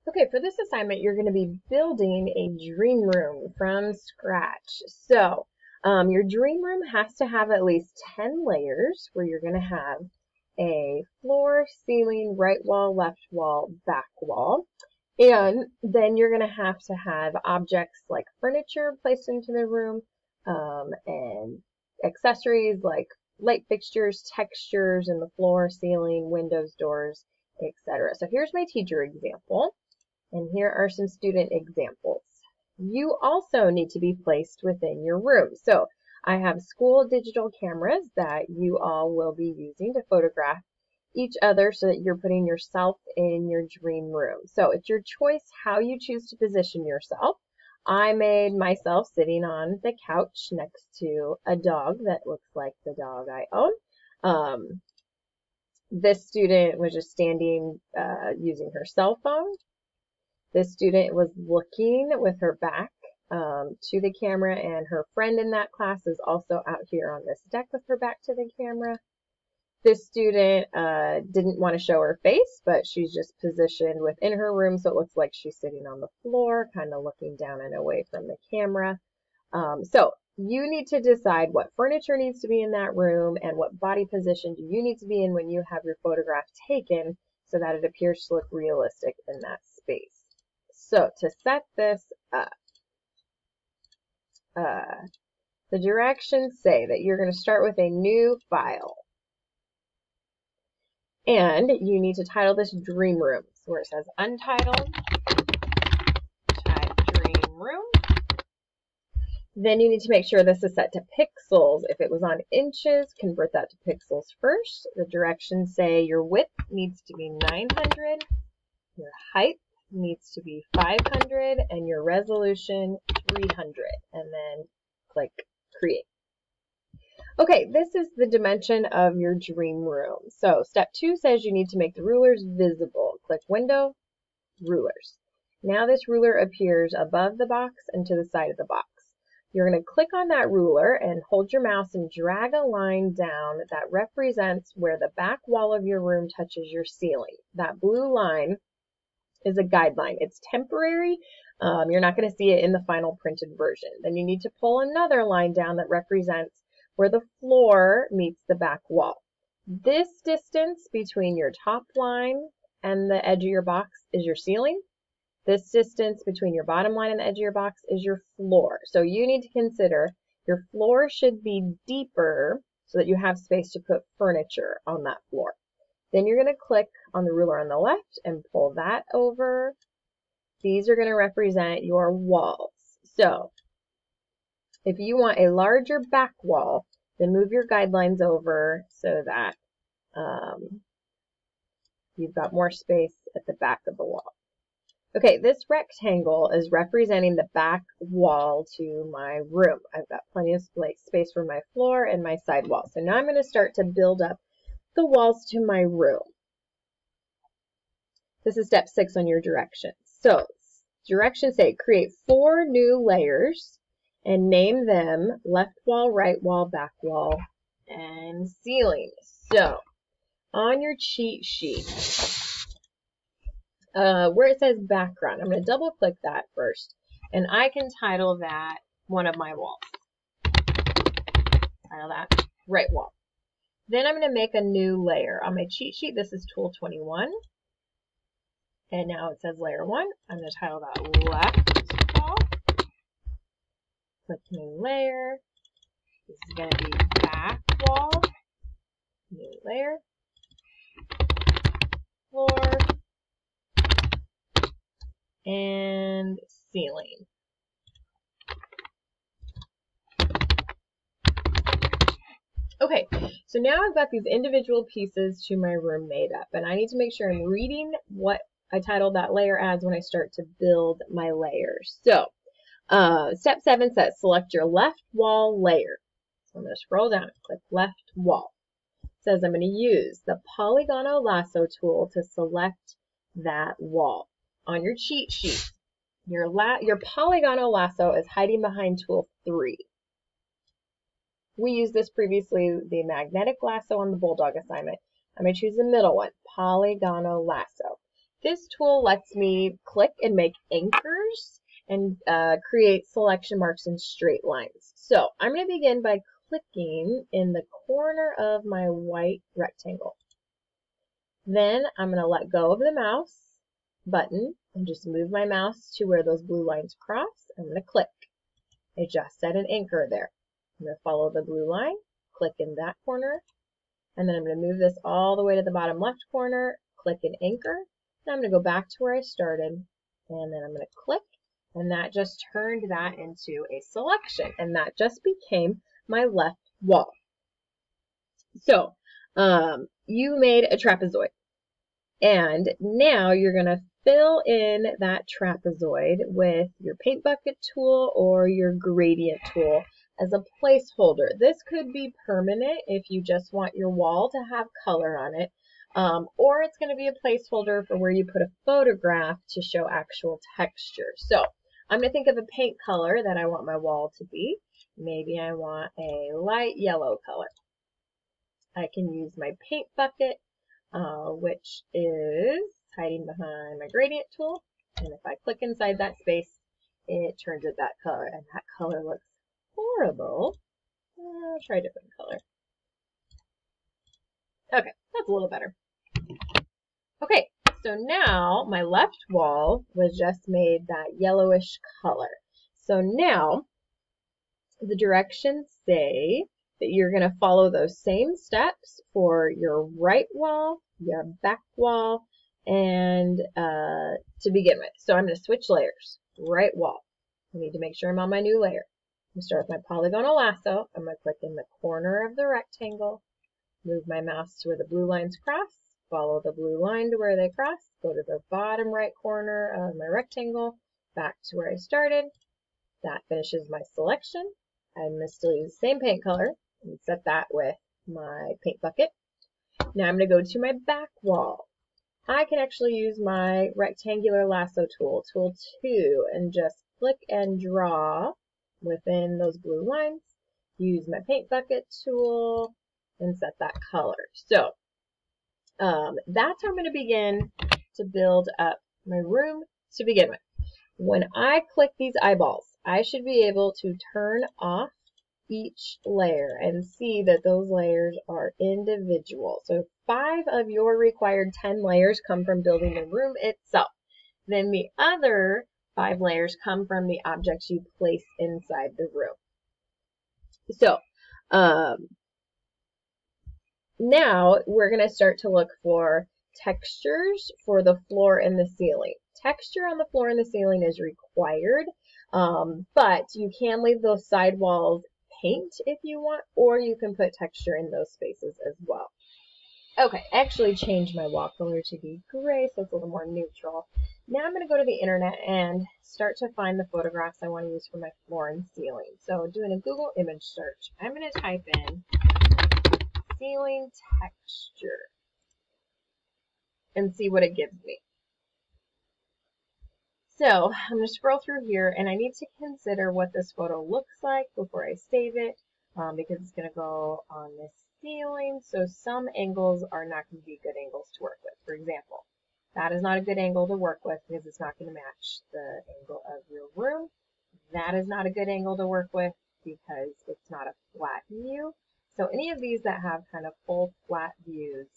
Okay, for this assignment, you're going to be building a dream room from scratch. So, your dream room has to have at least 10 layers where you're going to have a floor, ceiling, right wall, left wall, back wall. And then you're going to have objects like furniture placed into the room, and accessories like light fixtures, textures in the floor, ceiling, windows, doors, etc. So here's my teacher example. And here are some student examples. You also need to be placed within your room. So I have school digital cameras that you all will be using to photograph each other so that you're putting yourself in your dream room. So it's your choice how you choose to position yourself. I made myself sitting on the couch next to a dog that looks like the dog I own. This student was just standing using her cell phone. This student was looking with her back to the camera, and her friend in that class is also out here on this deck with her back to the camera. This student didn't want to show her face, but she's just positioned within her room, so it looks like she's sitting on the floor, kind of looking down and away from the camera. So you need to decide what furniture needs to be in that room and what body position do you need to be in when you have your photograph taken so that it appears to look realistic in that space. So to set this up, the directions say that you're going to start with a new file. And you need to title this Dream Room. So where it says Untitled, type Dream Room. Then you need to make sure this is set to pixels. If it was on inches, convert that to pixels first. The directions say your width needs to be 900, your height needs to be 500, and your resolution 300, and then click create. Okay, this is the dimension of your dream room. So step 2 says you need to make the rulers visible. Click window, rulers. Now this ruler appears above the box and to the side of the box. You're going to click on that ruler and hold your mouse and drag a line down that represents where the back wall of your room touches your ceiling. That blue line is a guideline. It's temporary. You're not going to see it in the final printed version. Then you need to pull another line down that represents where the floor meets the back wall. This distance between your top line and the edge of your box is your ceiling. This distance between your bottom line and the edge of your box is your floor. So you need to consider your floor should be deeper so that you have space to put furniture on that floor. Then you're going to click on the ruler on the left and pull that over. These are going to represent your walls. So if you want a larger back wall, then move your guidelines over so that you've got more space at the back of the wall. Okay, this rectangle is representing the back wall to my room. I've got plenty of space for my floor and my side wall. So now I'm going to start to build up the walls to my room. This is step 6 on your directions. So directions say create 4 new layers and name them left wall, right wall, back wall, and ceiling. So on your cheat sheet, where it says background, I'm going to double click that first, and I can title that one of my walls. Title that right wall. Then I'm going to make a new layer. On my cheat sheet, this is tool 21. And now it says layer 1. I'm going to title that left wall. Click new layer. This is going to be back wall. New layer. Floor. And ceiling. Okay, so now I've got these individual pieces to my room made up, and I need to make sure I'm reading what I titled that layer as when I start to build my layers. So, step 7 says select your left wall layer. So I'm going to scroll down and click left wall. It says I'm going to use the polygonal lasso tool to select that wall. On your cheat sheet, your polygonal lasso is hiding behind tool 3. We used this previously, the magnetic lasso on the bulldog assignment. I'm going to choose the middle one, polygonal lasso. This tool lets me click and make anchors and create selection marks and straight lines. So I'm going to begin by clicking in the corner of my white rectangle. Then I'm going to let go of the mouse button and just move my mouse to where those blue lines cross. I'm going to click. I just set an anchor there. I'm going to follow the blue line, click in that corner, and then I'm going to move this all the way to the bottom left corner, click an anchor. Now I'm going to go back to where I started, and then I'm going to click, and that just turned that into a selection, and that just became my left wall. So you made a trapezoid, and now you're going to fill in that trapezoid with your paint bucket tool or your gradient tool as a placeholder. This could be permanent if you just want your wall to have color on it. Or it's going to be a placeholder for where you put a photograph to show actual texture. So I'm going to think of a paint color that I want my wall to be. Maybe I want a light yellow color. I can use my paint bucket, which is hiding behind my gradient tool. And if I click inside that space, it turns it that color. And that color looks horrible. I'll try a different color. Okay, that's a little better. Okay, so now my left wall was just made that yellowish color. So now the directions say that you're going to follow those same steps for your right wall, your back wall, and to begin with. So I'm going to switch layers. Right wall. I need to make sure I'm on my new layer. I'm going to start with my polygonal lasso. I'm going to click in the corner of the rectangle. Move my mouse to where the blue lines cross, follow the blue line to where they cross, go to the bottom right corner of my rectangle, back to where I started. That finishes my selection. I'm going to still use the same paint color and set that with my paint bucket. Now I'm going to go to my back wall. I can actually use my rectangular lasso tool, tool 2, and just click and draw within those blue lines. Use my paint bucket tool and set that color. So that's how I'm going to begin to build up my room to begin with. When I click these eyeballs, I should be able to turn off each layer and see that those layers are individual. So 5 of your required 10 layers come from building the room itself. Then the other 5 layers come from the objects you place inside the room. So now we're going to start to look for textures for the floor and the ceiling. Texture on the floor and the ceiling is required, but you can leave those side walls paint if you want, or you can put texture in those spaces as well. Okay, I actually changed my wall color to be gray, so it's a little more neutral. Now I'm going to go to the internet and start to find the photographs I want to use for my floor and ceiling. So doing a Google image search, I'm going to type in ceiling texture and see what it gives me. So I'm going to scroll through here, and I need to consider what this photo looks like before I save it, because it's going to go on this ceiling. So some angles are not going to be good angles to work with. For example, that is not a good angle to work with because it's not going to match the angle of your room. That is not a good angle to work with because it's not a flat view. So any of these that have kind of full flat views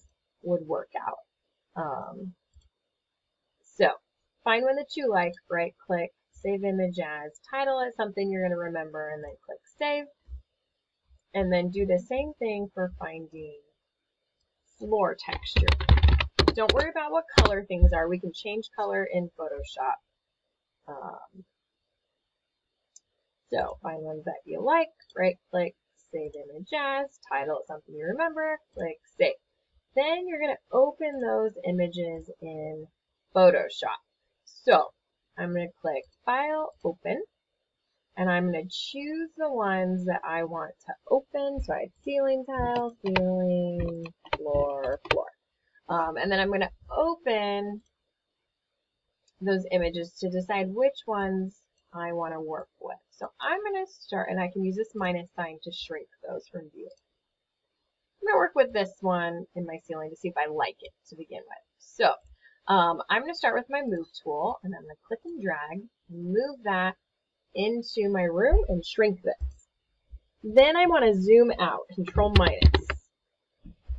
would work out. So find one that you like, right click, save image as, title it something you're going to remember, and then click save. And then do the same thing for finding floor texture. Don't worry about what color things are. We can change color in Photoshop. So find ones that you like, right click, save image as, title it something you remember, click save. Then you're going to open those images in Photoshop. So I'm going to click File, Open, and I'm going to choose the ones that I want to open. So I had ceiling tile, ceiling, floor, floor. And then I'm going to open those images to decide which ones I want to work with. So I'm going to start, and I can use this minus sign to shrink those from view. I'm going to work with this one in my ceiling to see if I like it to begin with. So I'm going to start with my move tool, and I'm going to click and drag, and move that into my room and shrink this. Then I want to zoom out, Control minus.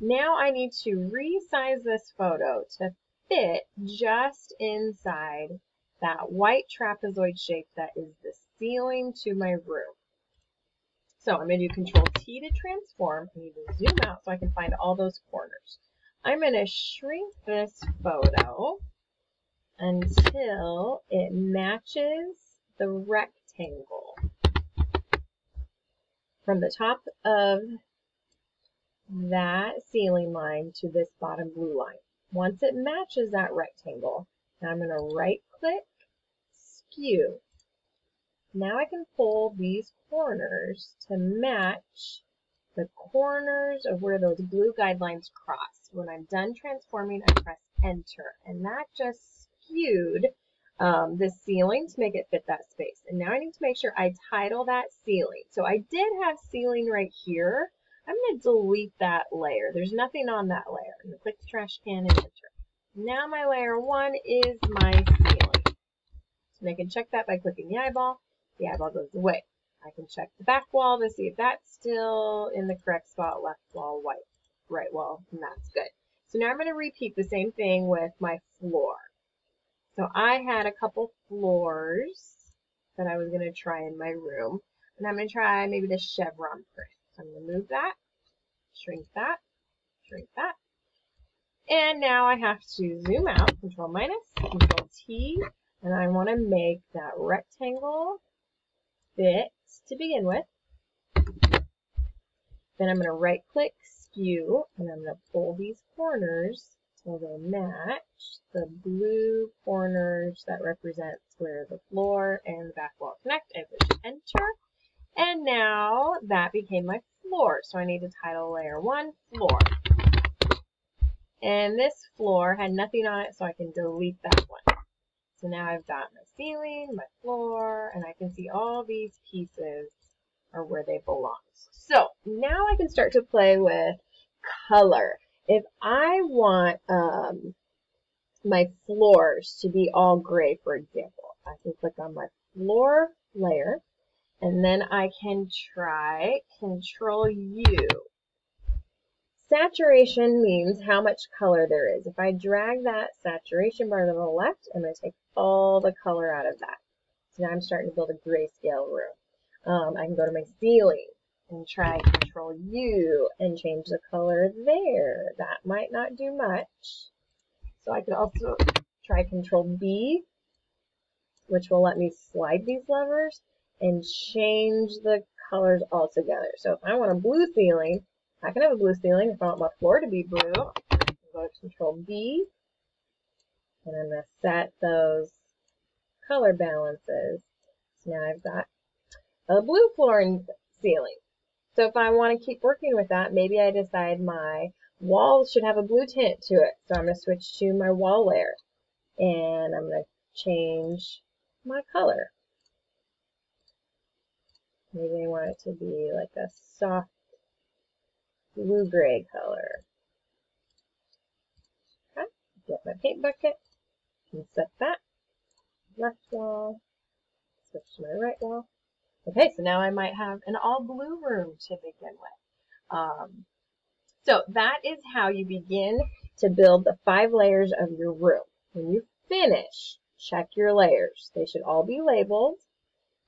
Now I need to resize this photo to fit just inside that white trapezoid shape that is the ceiling to my room. So I'm going to do Control T to transform. I need to zoom out so I can find all those corners. I'm going to shrink this photo until it matches the rectangle from the top of that ceiling line to this bottom blue line. Once it matches that rectangle, now I'm going to right click, skew. Now I can pull these corners to match the corners of where those blue guidelines cross. When I'm done transforming, I press enter, and that just skewed the ceiling to make it fit that space. And now I need to make sure I title that ceiling. So I did have ceiling right here. I'm going to delete that layer. There's nothing on that layer. I'm going to click the trash can and enter. Now my layer 1 is my ceiling. So I can check that by clicking the eyeball. The eyeball goes away. I can check the back wall to see if that's still in the correct spot. Left wall, white, right wall, and that's good. So now I'm going to repeat the same thing with my floor. So I had a couple floors that I was going to try in my room. And I'm going to try maybe the chevron print. So I'm going to move that, shrink that, shrink that. And now I have to zoom out, Control minus, Control T, and I want to make that rectangle fit to begin with. Then I'm going to right click, skew, and I'm going to pull these corners so they match the blue corners that represents where the floor and the back wall connect. I push enter, and now that became my floor. So I need to title layer 1, floor. And this floor had nothing on it, so I can delete that one. So now I've got my ceiling, my floor, and I can see all these pieces are where they belong. So now I can start to play with color. If I want my floors to be all gray, for example, I can click on my floor layer, and then I can try Control U. Saturation means how much color there is. If I drag that saturation bar to the left, I'm going to take all the color out of that. So now I'm starting to build a grayscale room. I can go to my ceiling and try Control U and change the color there. That might not do much. So I could also try Control B, which will let me slide these levers and change the colors altogether. So if I want a blue ceiling, I can have a blue ceiling. If I want my floor to be blue, I can go to Control B, and I'm going to set those color balances. So now I've got a blue floor and ceiling. So if I want to keep working with that, maybe I decide my walls should have a blue tint to it. So I'm going to switch to my wall layer, and I'm going to change my color. Maybe I want it to be like a soft blue-gray color. Okay, get my paint bucket and set that. Left wall, switch to my right wall. Okay, so now I might have an all-blue room to begin with. So that is how you begin to build the 5 layers of your room. When you finish, check your layers. They should all be labeled,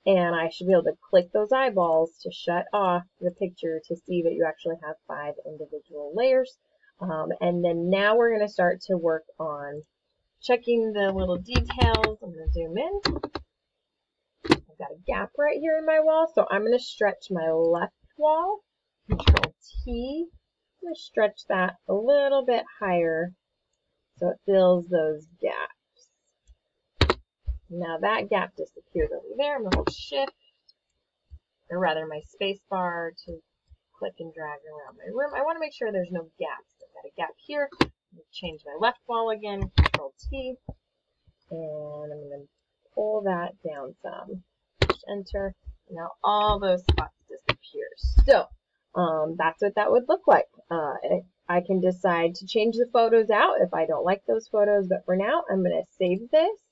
and I should be able to click those eyeballs to shut off the picture to see that you actually have 5 individual layers. And then now we're going to start to work on checking the little details. I'm going to zoom in. I've got a gap right here in my wall, so I'm going to stretch my left wall. Control T. I'm going to stretch that a little bit higher so it fills those gaps. Now that gap disappeared over there. I'm going to hold Shift, or rather my space bar, to click and drag around my room. I want to make sure there's no gaps. I've got a gap here. I'm going to change my left wall again, Control T, and I'm going to pull that down some. Push Enter. Now all those spots disappear. So that's what that would look like. I can decide to change the photos out if I don't like those photos, but for now, I'm going to save this